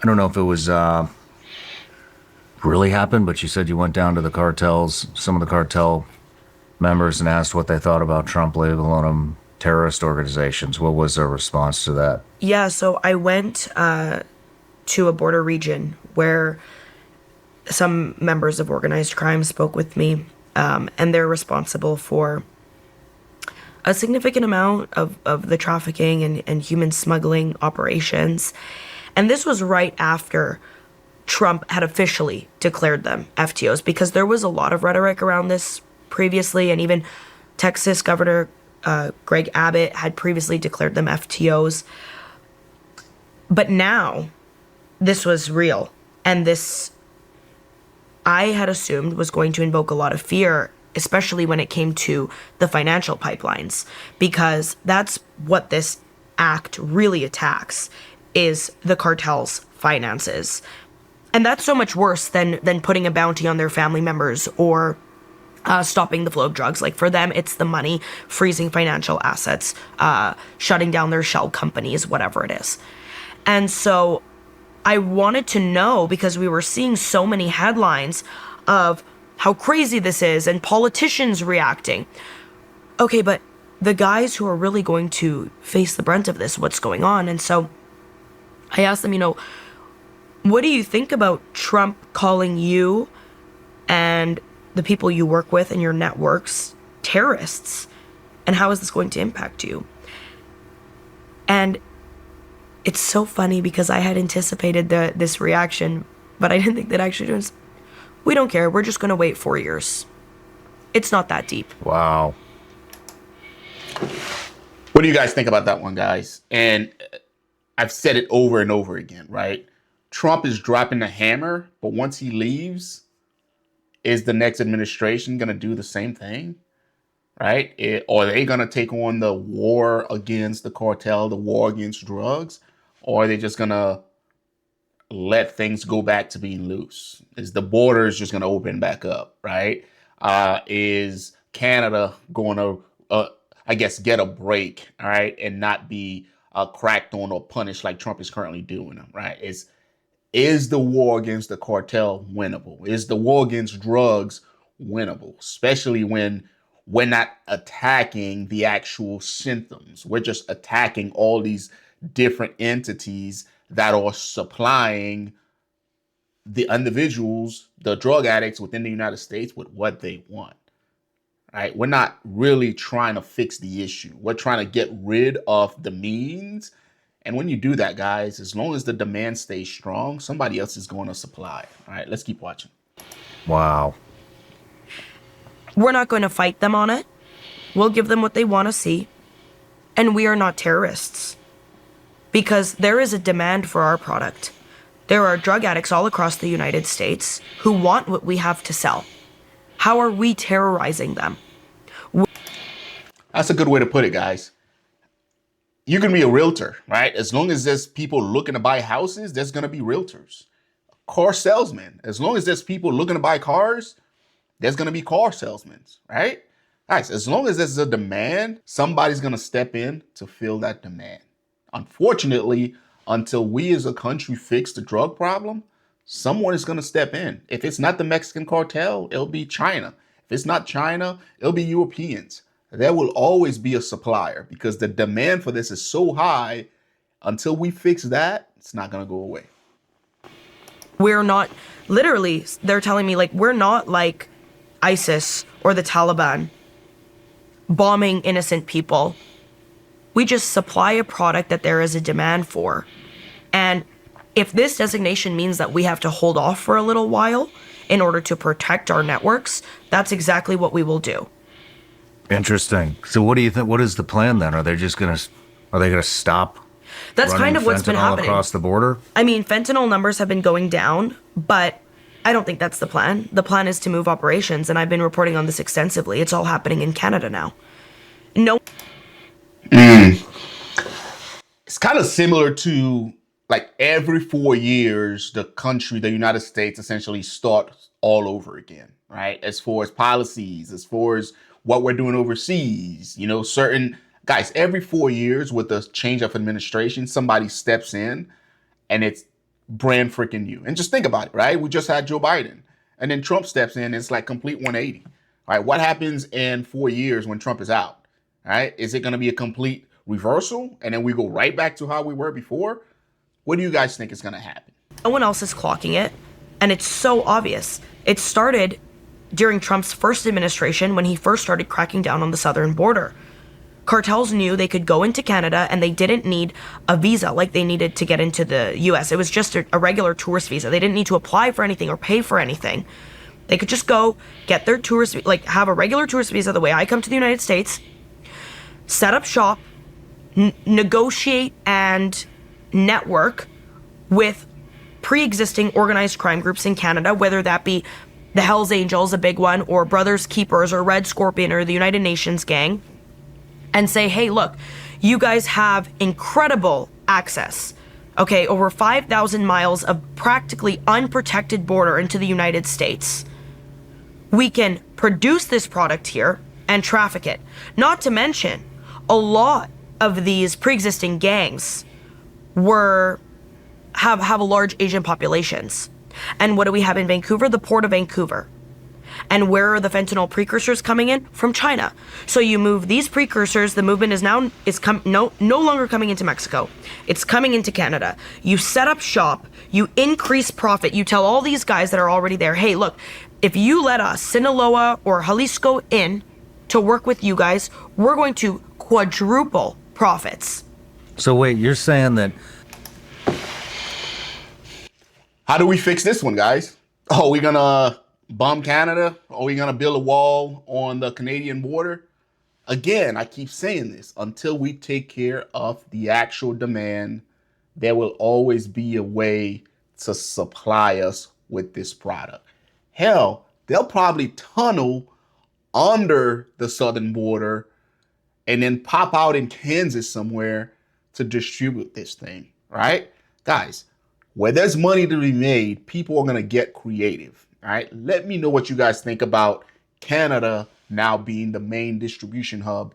I don't know if it was really happened, but you said you went down to the cartels, some of the cartel members, and asked what they thought about Trump labeling them terrorist organizations. What was their response to that? Yeah, so I went to a border region where some members of organized crime spoke with me, and they're responsible for a significant amount of the trafficking and human smuggling operations. And this was right after Trump had officially declared them FTOs, because there was a lot of rhetoric around this previously, and even Texas Governor Greg Abbott had previously declared them FTOs. But now, this was real, and this, I had assumed, was going to invoke a lot of fear, especially when it came to the financial pipelines, because that's what this act really attacks, is the cartel's finances. And that's so much worse than putting a bounty on their family members or stopping the flow of drugs. Like, for them, it's the money, freezing financial assets, shutting down their shell companies, whatever it is. And so I wanted to know, because we were seeing so many headlines of how crazy this is and politicians reacting. Okay, but the guys who are really going to face the brunt of this, what's going on? And so I asked them, what do you think about Trump calling you and the people you work with and your networks terrorists? And how is this going to impact you? And it's so funny, because I had anticipated this reaction, but I didn't think they'd actually do it. We don't care. We're just going to wait 4 years. It's not that deep. Wow. What do you guys think about that one, guys? And I've said it over and over again, right? Trump is dropping the hammer, but once he leaves, is the next administration going to do the same thing? Right? Or are they going to take on the war against the cartel, the war against drugs? Or are they just going to let things go back to being loose? Is the borders just going to open back up, right? Is Canada going to, I guess, get a break, all right, and not be cracked on or punished like Trump is currently doing them, right? Is the war against the cartel winnable? Is the war against drugs winnable? Especially when we're not attacking the actual symptoms. We're just attacking all these different entities that are supplying the individuals, the drug addicts within the United States, with what they want. Right? We're not really trying to fix the issue. We're trying to get rid of the means. And when you do that, guys, as long as the demand stays strong, somebody else is going to supply. All right, let's keep watching. Wow. We're not going to fight them on it. We'll give them what they want to see. And we are not terrorists, because there is a demand for our product. There are drug addicts all across the United States who want what we have to sell. How are we terrorizing them? That's a good way to put it, guys. You can be a realtor, right? As long as there's people looking to buy houses, there's going to be realtors. Car salesmen. As long as there's people looking to buy cars, there's going to be car salesmen, right? Guys, as long as there's a demand, somebody's going to step in to fill that demand. Unfortunately, until we as a country fix the drug problem, someone is going to step in. If it's not the Mexican cartel, it'll be China. If it's not China, it'll be Europeans. There will always be a supplier, because the demand for this is so high. Until we fix that, it's not going to go away. We're not, literally, they're telling me, like, we're not like ISIS or the Taliban bombing innocent people. We just supply a product that there is a demand for. And if this designation means that we have to hold off for a little while in order to protect our networks, that's exactly what we will do. Interesting. So what do you think? What is the plan then? Are they going to stop? That's kind of what's been happening across the border? I mean, fentanyl numbers have been going down, but I don't think that's the plan. The plan is to move operations, and I've been reporting on this extensively. It's all happening in Canada now. No. It's kind of similar to, like, every 4 years, the United States essentially starts all over again, right? As far as policies, as far as what we're doing overseas, certain guys, every 4 years with the change of administration, somebody steps in and it's brand freaking new. And just think about it, right? We just had Joe Biden, and then Trump steps in. It's like complete 180. All right, what happens in 4 years when Trump is out? All right, is it going to be a complete reversal, and then we go right back to how we were before? What do you guys think is going to happen? No one else is clocking it, and it's so obvious. It started during Trump's first administration when he first started cracking down on the southern border. Cartels knew they could go into Canada and they didn't need a visa like they needed to get into the US. It was just a regular tourist visa. They didn't need to apply for anything or pay for anything. They could just go get their tourist, like have a regular tourist visa the way I come to the United States, set up shop, negotiate and network with pre-existing organized crime groups in Canada, whether that be the Hells Angels, a big one, or Brothers Keepers, or Red Scorpion, or the United Nations gang, and say, hey, look, you guys have incredible access, okay, over 5,000 miles of practically unprotected border into the United States. We can produce this product here and traffic it. Not to mention, a lot of these pre-existing gangs have a large Asian populations. And what do we have in Vancouver? The Port of Vancouver. And where are the fentanyl precursors coming in? From China. So you move these precursors, the movement is now no longer coming into Mexico. It's coming into Canada. You set up shop, you increase profit, you tell all these guys that are already there, hey, look, if you let us, Sinaloa or Jalisco, in to work with you guys, we're going to quadruple profits. So wait, you're saying that... How do we fix this one, guys? Oh, we gonna bomb Canada? Are we gonna build a wall on the Canadian border? Again, I keep saying this, until we take care of the actual demand, there will always be a way to supply us with this product. Hell, they'll probably tunnel under the southern border and then pop out in Kansas somewhere to distribute this thing, right? Guys, where there's money to be made, people are going to get creative, all right? Let me know what you guys think about Canada now being the main distribution hub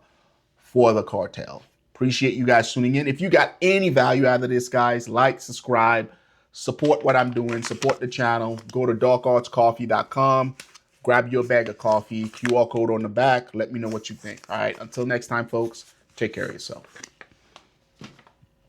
for the cartel. Appreciate you guys tuning in. If you got any value out of this, guys, like, subscribe, support what I'm doing, support the channel. Go to darkartscoffee.com, grab your bag of coffee, QR code on the back. Let me know what you think, all right? Until next time, folks, take care of yourself.